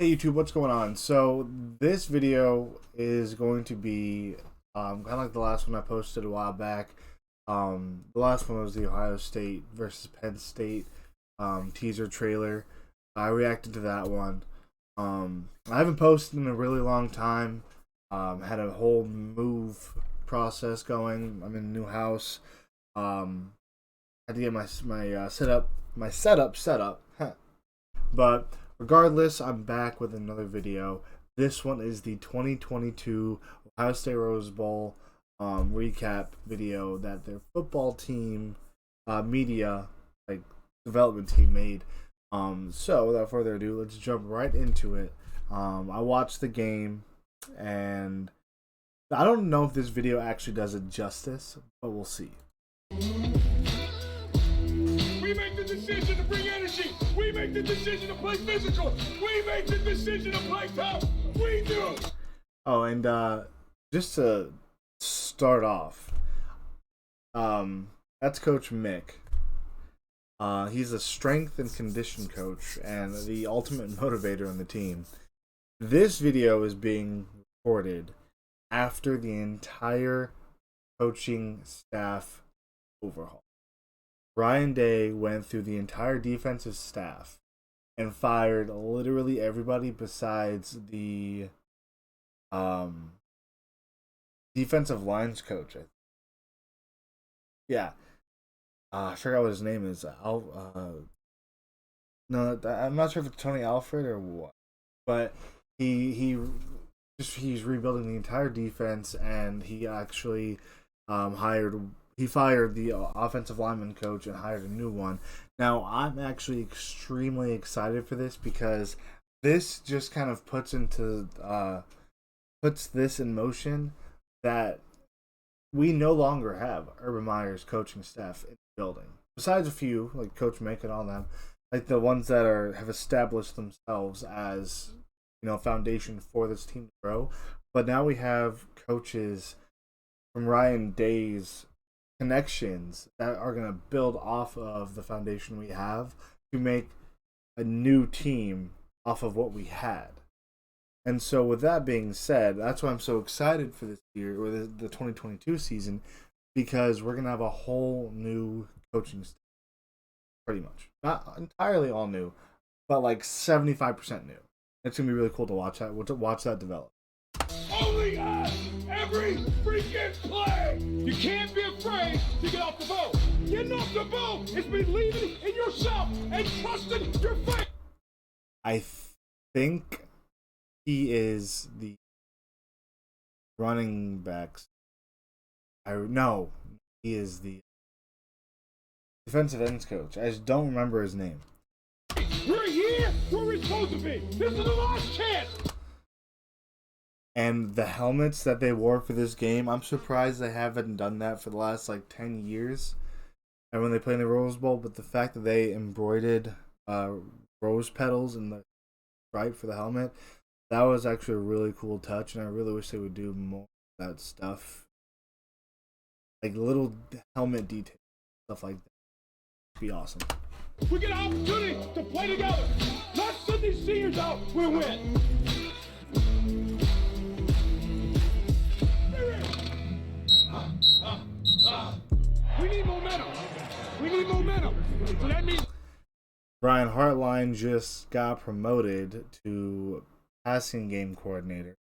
Hey YouTube, what's going on? So this video is going to be kind of like the last one I posted a while back. The last one was the Ohio State versus Penn State teaser trailer. I reacted to that one. I haven't posted in a really long time. Had a whole move process going. I'm in a new house. Had to get my setup set up. But regardless, I'm back with another video. This one is the 2022 Ohio State Rose Bowl recap video that their football team media development team made. So without further ado, let's jump right into it. I watched the game, and I don't know if this video actually does it justice, but we'll see. We make the decision to bring energy. We make the decision to play physical. We make the decision to play tough. We do. Oh, and just to start off, that's Coach Mick. He's a strength and condition coach and the ultimate motivator on the team. This video is being recorded after the entire coaching staff overhaul. Ryan Day went through the entire defensive staff and fired literally everybody besides the defensive lines coach. Yeah. I forgot what his name is. No, I'm not sure if it's Tony Alfred or what. But he's rebuilding the entire defense, and he actually fired the offensive lineman coach and hired a new one. Now, I'm actually extremely excited for this because this just kind of puts this in motion that we no longer have Urban Meyer's coaching staff in the building. Besides a few, like Coach Mick and all them, like the ones that have established themselves as, foundation for this team to grow. But now we have coaches from Ryan Day's connections that are going to build off of the foundation we have to make a new team off of what we had. And so with that being said, that's why I'm so excited for this year, or the 2022 season, because we're going to have a whole new coaching staff. Pretty much. Not entirely all new, but like 75% new. It's going to be really cool to watch that develop. Only us every freaking play. You can't be afraid to get off the boat. Getting off the boat is believing in yourself and trusting your faith. I think he is the running backs. No, he is the defensive ends coach. I just don't remember his name. We're here where we're supposed to be. This is the last chance. And the helmets that they wore for this game, I'm surprised they haven't done that for the last 10 years. And when they play in the Rose Bowl, but the fact that they embroidered rose petals in the stripe for the helmet, that was actually a really cool touch, and I really wish they would do more of that stuff. Like little helmet details, stuff like that. It'd be awesome. We get an opportunity to play together. Not send these seniors out with a win. We need momentum. We need momentum. So that means Brian Hartline just got promoted to passing game coordinator.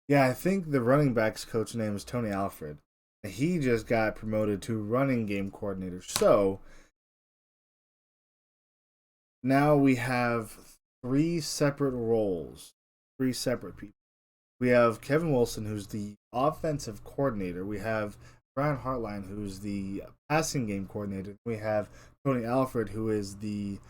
Yeah, I think the running backs coach name is Tony Alfred. He just got promoted to running game coordinator. So now we have three separate roles, three separate people. We have Kevin Wilson, who's the offensive coordinator. We have Brian Hartline, who's the passing game coordinator. We have Tony Alfred, who is the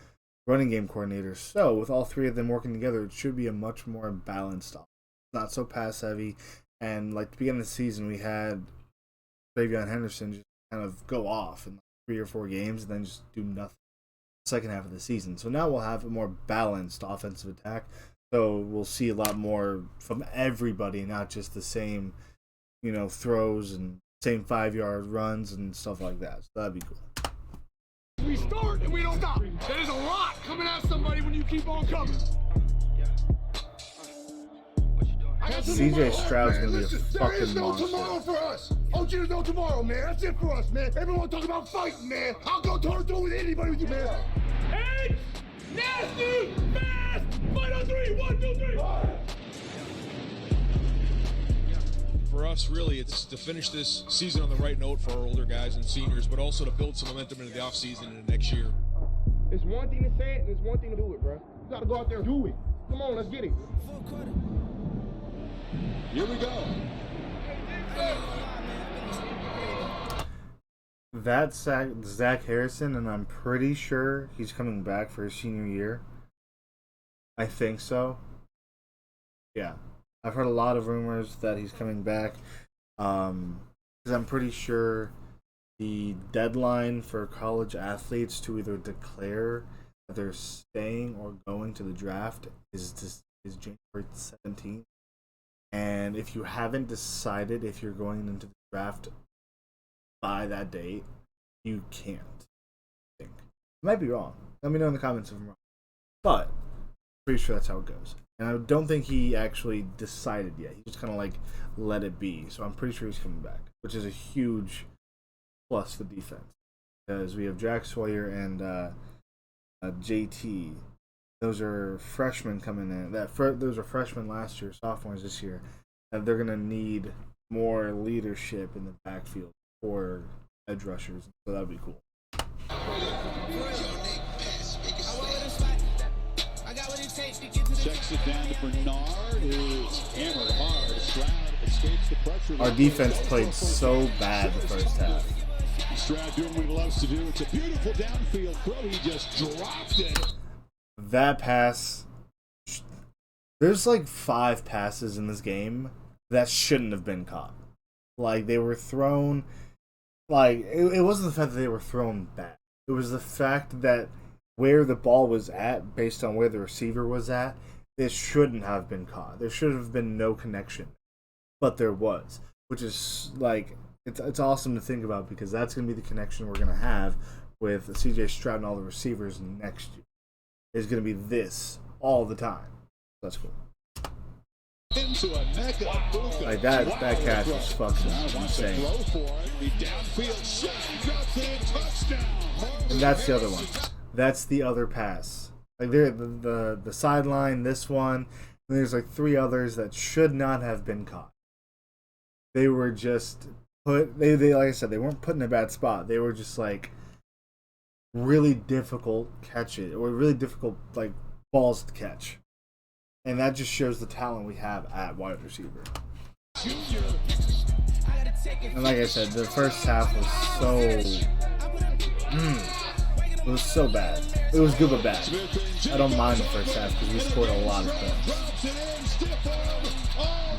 running game coordinator. So with all three of them working together, it should be a much more balanced offense. Not so pass heavy. And like the beginning of the season, we had Travion Henderson just kind of go off in 3 or 4 games and then just do nothing second half of the season. So now we'll have a more balanced offensive attack. So we'll see a lot more from everybody, not just the same, throws and same 5-yard runs and stuff like that. So that'd be cool. we start and we don't stop. There's a lot coming at somebody when you keep on coming. CJ Stroud's gonna be a There fucking is no monster. tomorrow for us. Oh, there's no tomorrow, man. That's it for us, man. Everyone talk about fighting, man. I'll go toe-to-toe with anybody with you, man. Hey, nasty, fast, fight on 3, 1, 2, 3. For us, really, it's to finish this season on the right note for our older guys and seniors, but also to build some momentum into the offseason and next year. It's one thing to say it, and it's one thing to do it, bro. You gotta go out there and do it. Come on, let's get it. Here we go. That's Zach Harrison, and I'm pretty sure he's coming back for his senior year. I think so. Yeah. I've heard a lot of rumors that he's coming back. Because I'm pretty sure the deadline for college athletes to either declare that they're staying or going to the draft is January 17th. And if you haven't decided if you're going into the draft by that date, you can't. I think. I might be wrong. Let me know in the comments if I'm wrong. But I'm pretty sure that's how it goes. And I don't think he actually decided yet. He just kind of like let it be. So I'm pretty sure he's coming back, which is a huge plus for defense. Because we have Jack Sawyer and JT. Those are freshmen coming in. Those are freshmen last year, sophomores this year. And they're going to need more leadership in the backfield for edge rushers. So that'd be cool. Checks it down to Bernard, who's hammered hard. Stroud escapes the pressure. Our defense played so bad the first half. Stroud doing what he loves to do. It's a beautiful downfield throw. He just dropped it. That pass, there's like 5 passes in this game that shouldn't have been caught. Like, they were thrown, like, it wasn't the fact that they were thrown bad. It was the fact that where the ball was at, based on where the receiver was at, it shouldn't have been caught. There should have been no connection. But there was, which is, like, it's awesome to think about, because that's going to be the connection we're going to have with CJ Stroud and all the receivers next year. Is going to be this all the time. That's cool. Into a mecca. Like that catch was fucking insane. And that's the other one. That's the other pass. Like there, the sideline, this one, and there's like 3 others that should not have been caught. They were just put. They like I said, they weren't put in a bad spot. They were just like really difficult catches, or really difficult like balls to catch, and that just shows the talent we have at wide receiver. And like I said, the first half was it was so bad. It was good but bad. I don't mind the first half because we scored a lot of points.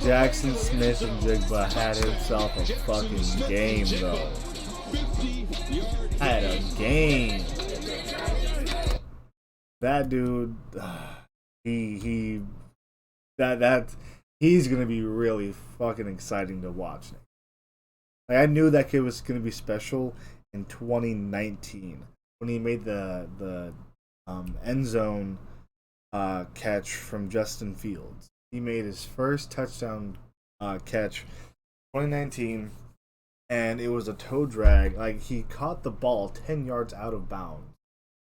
Jackson Smith and Jigba had himself a fucking game though. Had a game. That dude, he's gonna be really fucking exciting to watch. Like, I knew that kid was gonna be special in 2019 when he made the end zone catch from Justin Fields. He made his first touchdown catch 2019. And it was a toe drag. Like, he caught the ball 10 yards out of bounds,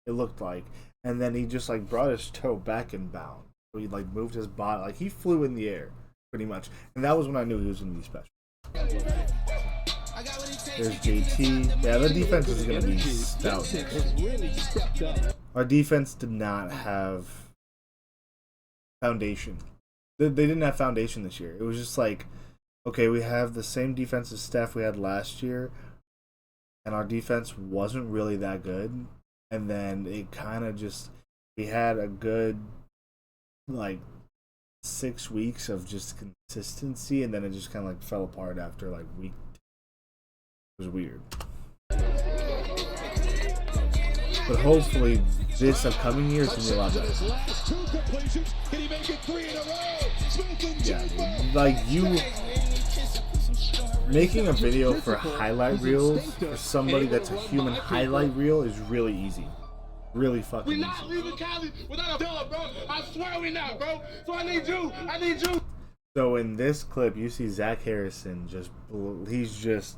it looked like. And then he just, like, brought his toe back in bounds. So he, like, moved his body. Like, he flew in the air, pretty much. And that was when I knew he was going to be special. There's JT. Yeah, the defense is going to be stout. Our defense did not have foundation. They didn't have foundation this year. It was just like, okay, we have the same defensive staff we had last year, and our defense wasn't really that good. And then it kind of just, we had a good, like, 6 weeks of just consistency, and then it just kind of, like, fell apart after, like, week 2. It was weird. But hopefully, this upcoming year is going to be a lot better. Yeah, dude. Like, you making a video for highlight reels for somebody that's a human highlight reel is really easy. Really fucking easy. We're not leaving Cali without a dollar, bro. I swear we not, bro. So I need you. So in this clip, you see Zach Harrison he's just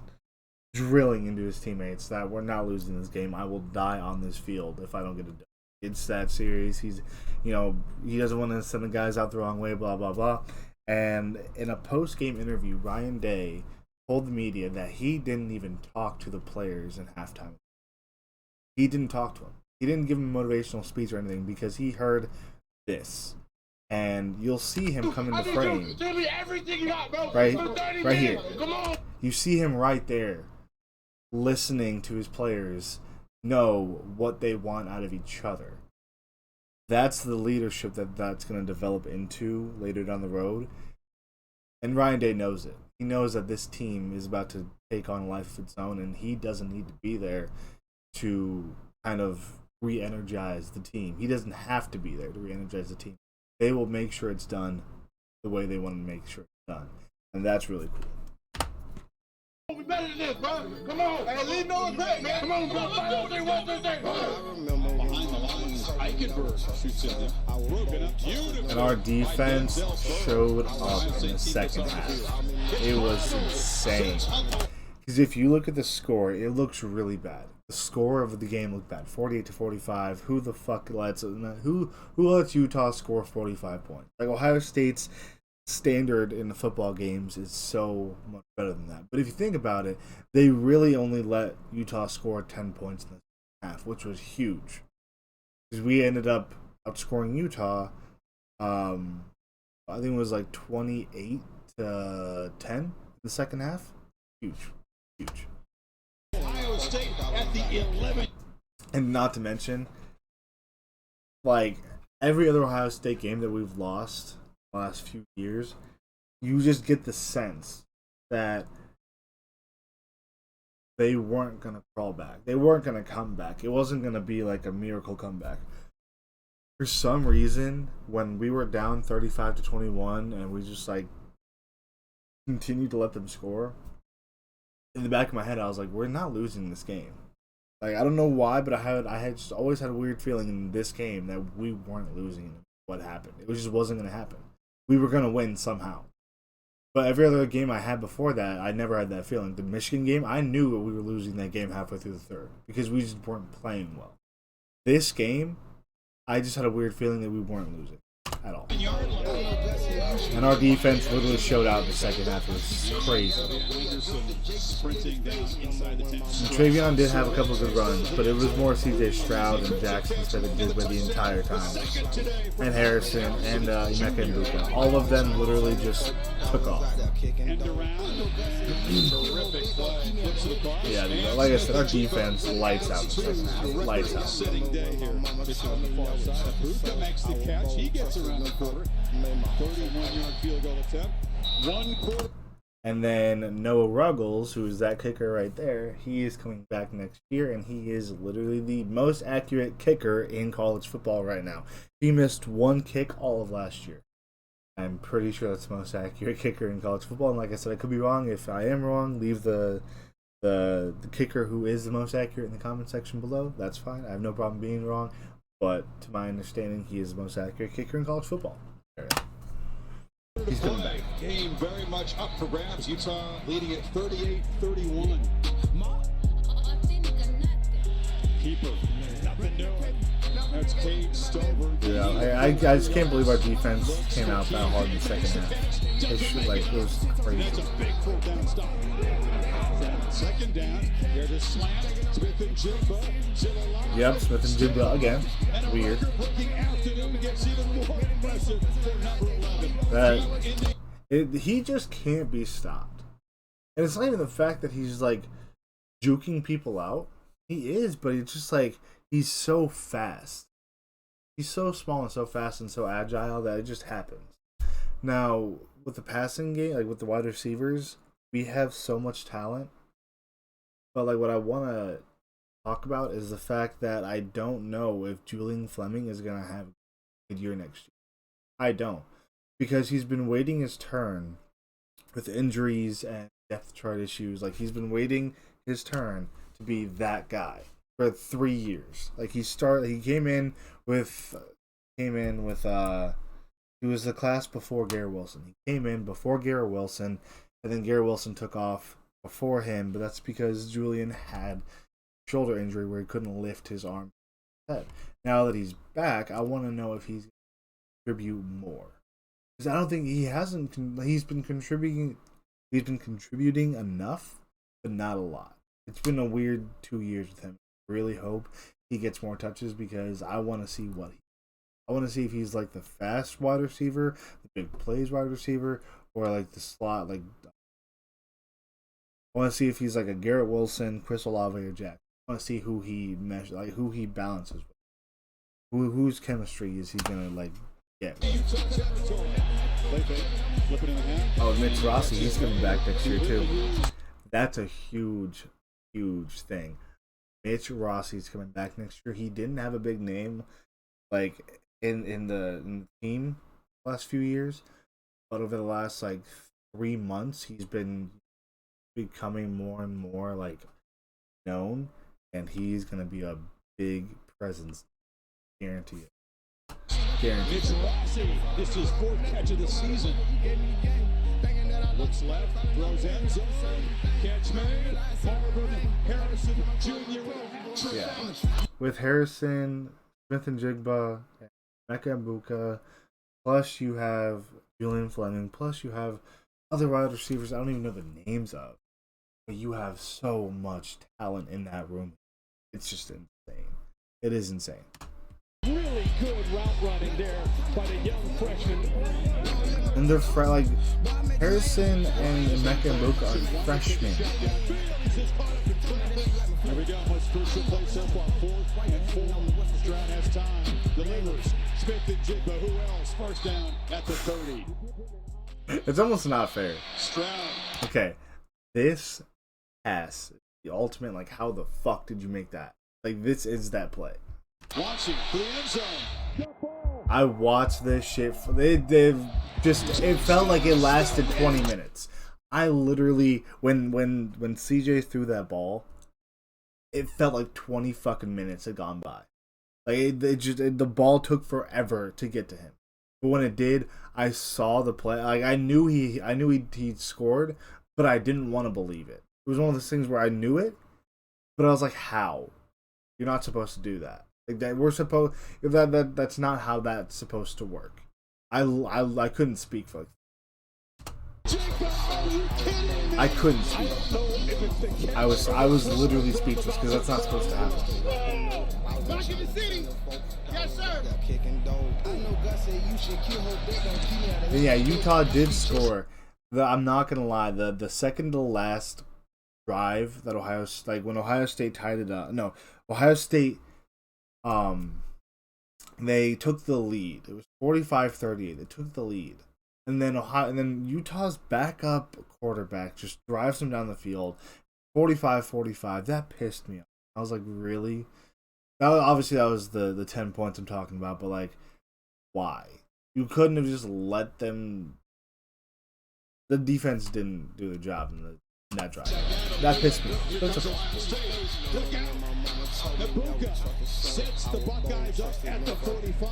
drilling into his teammates that we're not losing this game. I will die on this field if I don't get it done. It's that serious. He doesn't want to send the guys out the wrong way, blah, blah, blah. And in a post-game interview, Ryan Day told the media that he didn't even talk to the players in halftime. He didn't talk to them. He didn't give them a motivational speech or anything because he heard this. And you'll see him come in the frame. Tell me everything you got, bro. Right here. Come on. You see him right there listening to his players know what they want out of each other. That's the leadership that's going to develop into later down the road. And Ryan Day knows it. He knows that this team is about to take on a life of its own, and he doesn't need to be there to kind of re-energize the team. He doesn't have to be there to re-energize the team. They will make sure it's done the way they want to make sure it's done. And that's really cool. We better than this, bro. Come on. Hey, leave no regret, man. Come on, bro. 5, 4, 3, 1, 2, 3. Behind the lines, Eichenberg shoots in there. Broken up. Beautiful. And our defense showed up in the second half. It was insane. Because if you look at the score, it looks really bad. The score of the game looked bad, 48-45. Who the fuck lets Utah score 45 points? Like, Ohio State's standard in the football games is so much better than that. But if you think about it, they really only let Utah score 10 points in the second half, which was huge. Because we ended up outscoring Utah. I think it was like 28-10 in the second half. Huge. Ohio State at the 11. And not to mention, like, every other Ohio State game that we've lost the last few years, you just get the sense that they weren't going to crawl back. They weren't going to come back. It wasn't going to be like a miracle comeback. For some reason, when we were down 35-21 and we just, like, continued to let them score, in the back of my head, I was like, we're not losing this game. Like, I don't know why, but I had just always had a weird feeling in this game that we weren't losing what happened. It just wasn't going to happen. We were going to win somehow. But every other game I had before that, I never had that feeling. The Michigan game, I knew we were losing that game halfway through the third because we just weren't playing well. This game, I just had a weird feeling that we weren't losing at all. And our defense literally showed out in the second half. It was crazy. And Travion did have a couple of good runs, but it was more CJ Stroud and Jackson Smith and Jigba the entire time. And Harrison and Emeka Egbuka. All of them literally just took off. Yeah, like I said, our defense lights out in the second half. Lights out. Egbuka makes the catch. He gets around the quarter. 31-yard field goal attempt. 1 quarter. And then Noah Ruggles, who is that kicker right there, he is coming back next year, and he is literally the most accurate kicker in college football right now. He missed one kick all of last year. I'm pretty sure that's the most accurate kicker in college football. And like I said, I could be wrong. If I am wrong, leave the kicker who is the most accurate in the comment section below. That's fine. I have no problem being wrong. But to my understanding, he is the most accurate kicker in college football. He's coming back. Game very much up for grabs. Utah leading at 38-31. Keeper. Nothing doing. That's Cade Stover. Yeah, I just can't believe our defense came out that hard in the second half. It was crazy. That's a big fourth down stop. Second down. There's a slant. Smith and Jigba. Yep, Smith and Jigba again. Weird. He just can't be stopped. And it's not even the fact that he's like juking people out. He is, but it's just like he's so fast. He's so small and so fast and so agile that it just happens. Now, with the passing game, like with the wide receivers, we have so much talent. But like what I want to talk about is the fact that I don't know if Julian Fleming is going to have a good year next year. I don't. Because he's been waiting his turn with injuries and depth chart issues. Like, he's been waiting his turn to be that guy for 3 years. Like, he came in with He was the class before Garrett Wilson. He came in before Garrett Wilson, and then Garrett Wilson took off before him, but that's because Julian had a shoulder injury where he couldn't lift his arm. Now that he's back, I want to know if he's going to contribute more. Because I don't think he hasn't. He's been contributing. He's been contributing enough, but not a lot. It's been a weird 2 years with him. I really hope he gets more touches because I want to see what I want to see if he's like the fast wide receiver, the big plays wide receiver, or like the slot. Like I want to see if he's like a Garrett Wilson, Chris Olave, or Jack. I want to see who he measures, like who he balances with. Whose chemistry is he gonna like get? Oh, Mitch Rossi, he's coming back next year too. That's a huge thing. Mitch Rossi's coming back next year. He didn't have a big name like in the team last few years, but over the last like 3 months, he's been becoming more and more like known, and he's gonna be a big presence. Guarantee it. Guarantee Mitch Rossi, this is 4th catch of the season. Looks left, throws end zone, catch made, Marvin Harrison Jr. Yeah. With Harrison, Smith-Njigba, and Mecca Mbuka, plus you have Julian Fleming, plus you have other wide receivers I don't even know the names of. But you have so much talent in that room. It's just insane. It is insane. Really good route running there by the young freshman. And they're like Harrison and Mecca Mbuka are freshmen. Here we go. What's crucial play so far? 4th and 4. Stroud has time. Delivers. Smith-Njigba. Who else? First down at the 30. It's almost not fair. Stroud. Okay, this pass, the ultimate. Like, how the fuck did you make that? Like, this is that play. Launching for the end zone. I watched this shit. It felt like it lasted 20 minutes. I literally, when CJ threw that ball, it felt like 20 fucking minutes had gone by. Like the ball took forever to get to him. But when it did, I saw the play. Like I knew he scored, but I didn't want to believe it. It was one of those things where I knew it, but I was like, how? You're not supposed to do that. Like that we're supposed that's not how that's supposed to work. I couldn't speak for I couldn't speak. I was literally speechless because that's not supposed to happen. Back in the city. Yes, sir. Yeah, Utah did score. I'm not gonna lie. The second to last drive that when Ohio State tied it up. No, Ohio State. They took the lead. It was 45-38. They took the lead. And then Utah's backup quarterback just drives them down the field. 45-45. That pissed me off. I was like, really? Obviously that was the 10 points I'm talking about, but like, why? You couldn't have just let them. The defense didn't do the job in that drive. That pissed me off. That's okay.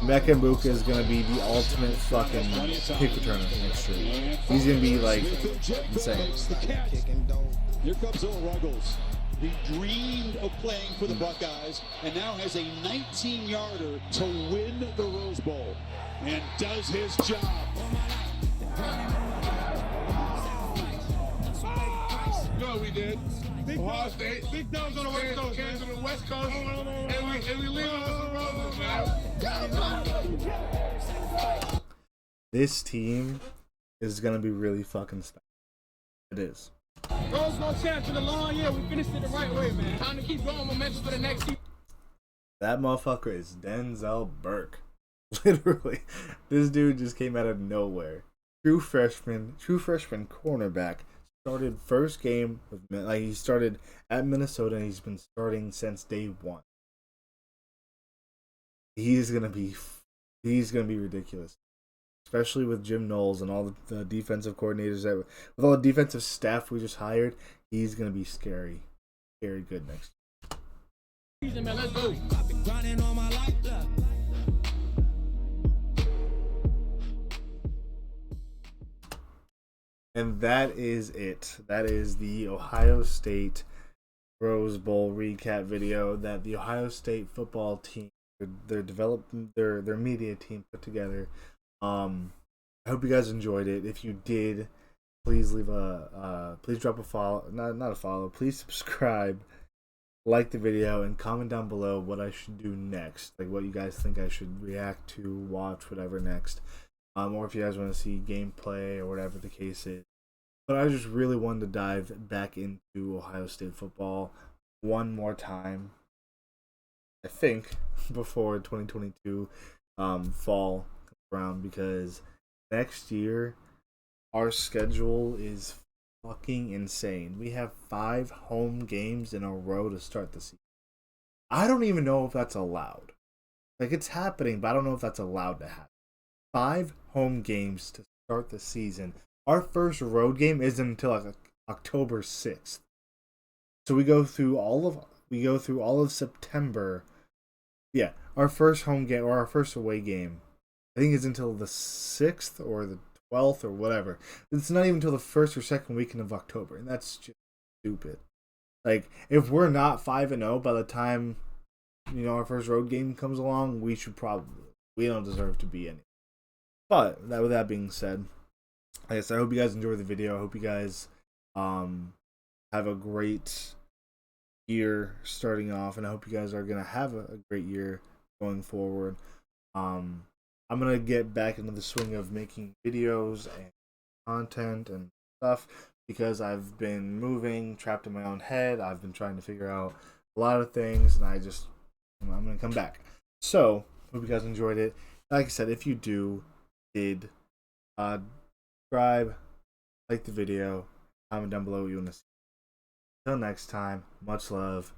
Mecca Mbuka is going to be the ultimate fucking kick returner next year. He's going to be like insane. Here comes Earl Ruggles. He dreamed of playing for the Buckeyes and now has a 19-yarder to win the Rose Bowl and does his job. You know what we did? Ohio State. Big dogs on the West Coast. Came to the West Coast. And we leave us man. This team is going to be really fucking stuck. It is. Rose Bowl champs in the long year. We finished it the right way, man. Time to keep going momentum for the next season. That motherfucker is Denzel Burke. Literally. This dude just came out of nowhere. True freshman cornerback. Started first game he started at Minnesota and he's been starting since day one. He's gonna be ridiculous, especially with Jim Knowles and all the defensive coordinators with all the defensive staff we just hired. He's gonna be scary good next Season, man, let's go. And that is it. That is the Ohio State Rose Bowl recap video that the Ohio State football team, their media team put together. I hope you guys enjoyed it. If you did, please leave please drop a follow, not a follow. Please subscribe, like the video, and comment down below what I should do next. Like what you guys think I should react to, watch, whatever next. Or if you guys want to see gameplay or whatever the case is. But I just really wanted to dive back into Ohio State football one more time, I think, before 2022 fall comes around, because next year our schedule is fucking insane. We have 5 home games in a row to start the season. I don't even know if that's allowed. Like, it's happening, but I don't know if that's allowed to happen. 5 home games to start the season. Our first road game isn't until like October 6th. So we go through all of September. Yeah, our first home game or our first away game, I think is until the 6th or the 12th or whatever. It's not even until the first or second weekend of October, and that's just stupid. Like, if we're not 5-0 by the time, our first road game comes along, we don't deserve to be any. But with that being said, like I said, I hope you guys enjoyed the video. I hope you guys have a great year starting off, and I hope you guys are gonna have a great year going forward. I'm gonna get back into the swing of making videos and content and stuff, because I've been moving, trapped in my own head. I've been trying to figure out a lot of things, and I'm gonna come back. So hope you guys enjoyed it. Like I said, if you did subscribe, like the video, comment down below what you want to see. Until next time, much love.